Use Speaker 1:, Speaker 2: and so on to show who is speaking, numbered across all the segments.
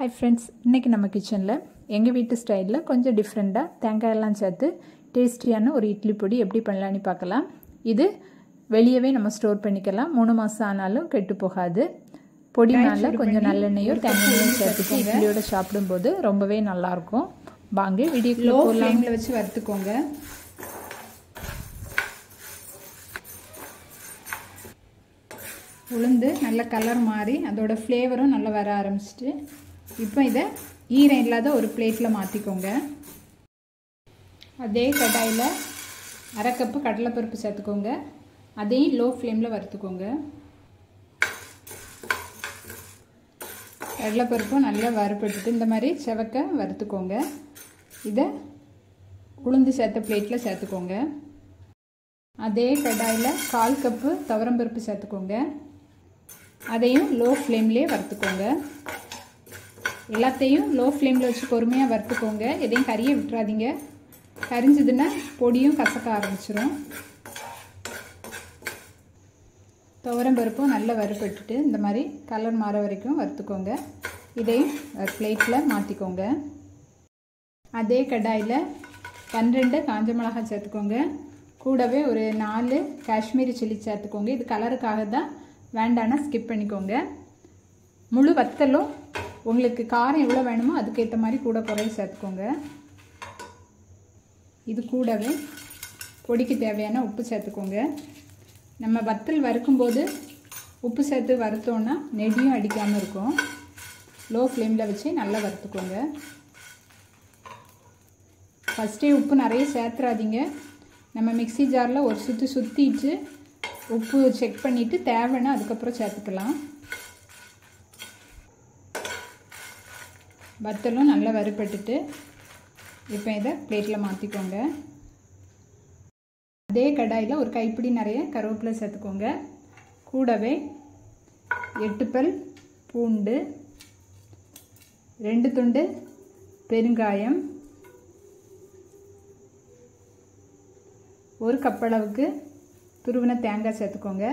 Speaker 1: Hi friends इनके नम्म kitchen एंगे वीट्टु style கொஞ்சம் டிஃபரண்டா தேங்காய் எல்லாம் சேர்த்து டேஸ்டியான ஒரு இட்லி பொடி எப்படி பண்ணலாம்னு பார்க்கலாம். இது வெளியவே நம்ம ஸ்டோர் பண்ணிக்கலாம். 3 மாசம் ஆனாலும் கெட்டு போகாது. பொடி மேல கொஞ்சம் நல்லெண்ணெயோ தேங்காயோ சேர்த்து இட்லியோட சாப்பிடும்போது ரொம்பவே நல்லா இருக்கும். வாங்க வீடியோக்குள்ள போலாம். லோ ஃப்ளேம்ல வச்சு வறுத்துக்கோங்க. உளுந்து நல்ல கலர் மாறி அதோட ஃப்ளேவரும் நல்லா வர ஆரம்பிச்சிட்டு இப்போ இத ஈரம் இல்லாத ஒரு பிளேட்ல மாத்திக்கோங்க. அதே கடாயில 1/2 கப் கடலை பருப்பு சேர்த்துக்கோங்க. அதையும் லோ ஃப்ளேம்ல வறுத்துக்கோங்க. கடலை பருப்பு நல்லா வறுபட்டுட்டு இந்த மாதிரி செவக்க வறுத்துக்கோங்க. இத உளுந்து சேர்த்த பிளேட்ல சேர்த்துக்கோங்க. அதே கடாயில 1/4 கப் துவரம் பருப்பு சேர்த்துக்கோங்க. அதையும் லோ ஃப்ளேம்லயே வறுத்துக்கோங்க. எல்லாத்தையும் லோ ஃப்ளேம்ல வச்சு பொறுமையா வறுத்துக்கோங்க. எதையும் கறிய விட்டுறாதீங்க. கரிஞ்சதுன்னா பொடியும் கசக்க ஆரம்பிச்சிரும். துவரம் பருப்பும் நல்லா வறுபட்டுட்டு இந்த மாதிரி கலர் மாற வரைக்கும் வறுத்துக்கோங்க. இதையும் பிளேட்ல மாத்திக்கோங்க. அதே கடாயில 12 காஞ்ச மிளகாய் சேர்த்துக்கோங்க. கூடவே ஒரு 4 காஷ்மீரி சில்லி சேர்த்துக்கோங்க. இது கலருக்காக தான், வேண்டானா ஸ்கிப் பண்ணிக்கோங்க. முழு வத்தலும் உங்களுக்கு காரம் எவ்வளவு வேணுமோ அதுக்கு ஏத்த மாதிரி கூட குறைய சேர்த்துக்கோங்க. இது கூடவே பொடிக்கு தேவையான உப்பு சேர்த்துக்கோங்க. நம்ம வத்தல் வறுக்கும்போது உப்பு சேர்த்து வறுத்தோம்னா நெடியும் அடிக்காம இருக்கும். லோ ஃப்ளேம்ல வச்சு நல்லா வறுத்துக்கோங்க. ஃபர்ஸ்டே உப்பு நிறைய சேர்த்துறாதீங்க. நம்ம மிக்ஸி ஜார்ல ஒரு சுத்து சுத்திட்டு உப்பு செக் பண்ணிட்டு தேவைன்னா அதுக்கப்புறம் சேர்த்துக்கலாம். வத்தலும் நல்லா வறுபட்டுட்டு இப்போ இதை பிளேட்ல மாத்திக்கோங்க. அதே கடாயில ஒரு கைப்பிடி நிறைய கருவேப்பிலை சேர்த்துக்கோங்க. கூடவே 8 பல் பூண்டு, 2 துண்டு பெருங்காயம், 1 கப் அளவுக்கு துருவின தேங்காய் சேர்த்துக்கோங்க.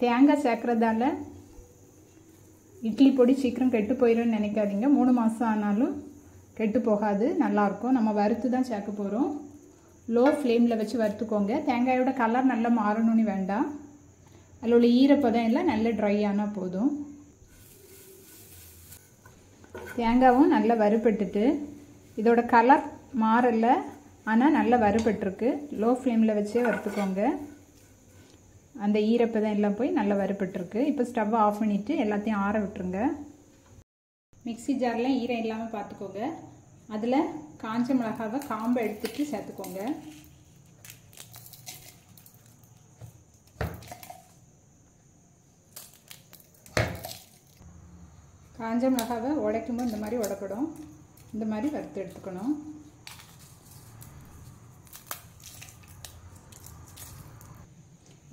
Speaker 1: தேங்காய் சேர்க்கறதால இட்லி பொடி சீக்கிரம் கெட்டு போயிடும்னு நினைக்காதீங்க. 3 மாசம் ஆனாலும் கெட்டு போகாது, நல்லா இருக்கும். நம்ம வறுத்து தான் சேர்க்க போறோம். லோ ஃப்ளேம்ல வச்சு வறுத்துக்கோங்க. தேங்காயோட கலர் நல்லா மாறணும்னு வேண்டாம். அதுல உள்ள ஈரப்பதம் எல்லாம் நல்ல ட்ரை ஆனா போதும். தேங்காவும் நல்லா வறுபட்டுட்டு இதோட கலர் மாறல, ஆனா நல்லா வறுபட்டிருக்கு. லோ ஃப்ளேம்ல வச்சே வறுத்துக்கோங்க. அந்த ஈரப்பதம் எல்லாம் போய் நல்லா வறுபட்டிருக்கு. இப்போ ஸ்டவ் ஆஃப் பண்ணிட்டு எல்லாத்தையும் ஆற விட்டுருங்க. மிக்ஸி ஜார்ல ஈரம் இல்லாம பார்த்துக்கோங்க. அதுல காஞ்ச மிளகாவை காம்பை எடுத்துட்டு சேர்த்துக்கோங்க. காஞ்ச மிளகாவை உடைக்கும்போது இந்த மாதிரி உடைப்படும். இந்த மாதிரி வறுத்து எடுத்துக்கணும்.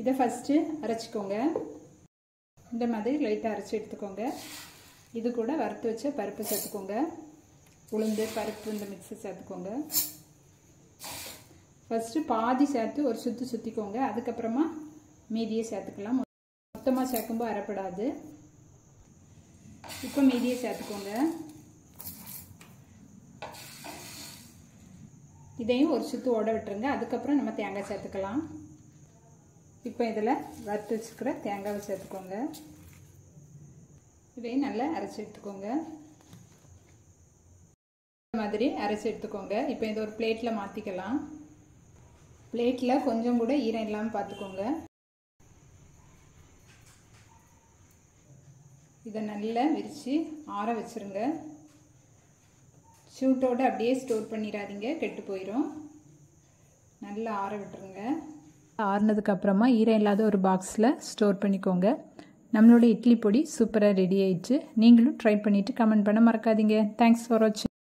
Speaker 1: இதை ஃபர்ஸ்ட் அரைச்சிக்கோங்க. இந்த மாதிரி லைட்டா அரைச்சி எடுத்துக்கோங்க. இது கூட வறுத்து வச்ச பருப்பு சேர்த்துக்கோங்க. உளுந்து பருப்பு இந்த மிக்ஸ் சேர்த்துக்கோங்க. ஃபர்ஸ்ட் பாதி சேர்த்து ஒரு சுத்து சுத்திக்கோங்க. அதுக்கப்புறமா மீதியை சேர்த்துக்கலாம். மொத்தமா சேர்க்கும்போது அரைப்படாது. இப்போ மீதியை சேர்த்துக்கோங்க. இதையும் ஒரு சுத்து ஓட விட்டுருங்க. அதுக்கப்புறம் நம்ம தேங்காய் சேர்த்துக்கலாம். இப்போ இதில் வறுத்து வச்சுக்கிற தேங்காவை சேர்த்துக்கோங்க. இதையும் நல்லா அரைச்சி எடுத்துக்கோங்க. இந்த மாதிரி அரைச்சி எடுத்துக்கோங்க. இப்போ இதை ஒரு பிளேட்ல மாத்திக்கலாம். பிளேட்ல கொஞ்சம் கூட ஈரம் இல்லாமல் பார்த்துக்கோங்க. இதை நல்லா விரிச்சு ஆற வச்சிருங்க. சூட்டோட அப்படியே ஸ்டோர் பண்ணிடாதீங்க, கெட்டு போயிடும். நல்லா ஆற விட்டுருங்க. ஆறுனதுக்கு அப்புறமா ஈரம் இல்லாத ஒரு பாக்ஸில் ஸ்டோர் பண்ணிக்கோங்க. நம்மளோட இட்லி பொடி சூப்பராக ரெடி ஆயிடுச்சு. நீங்களும் ட்ரை பண்ணிவிட்டு கமெண்ட் பண்ண மறக்காதீங்க. தேங்க்ஸ் ஃபார் வாட்சிங்.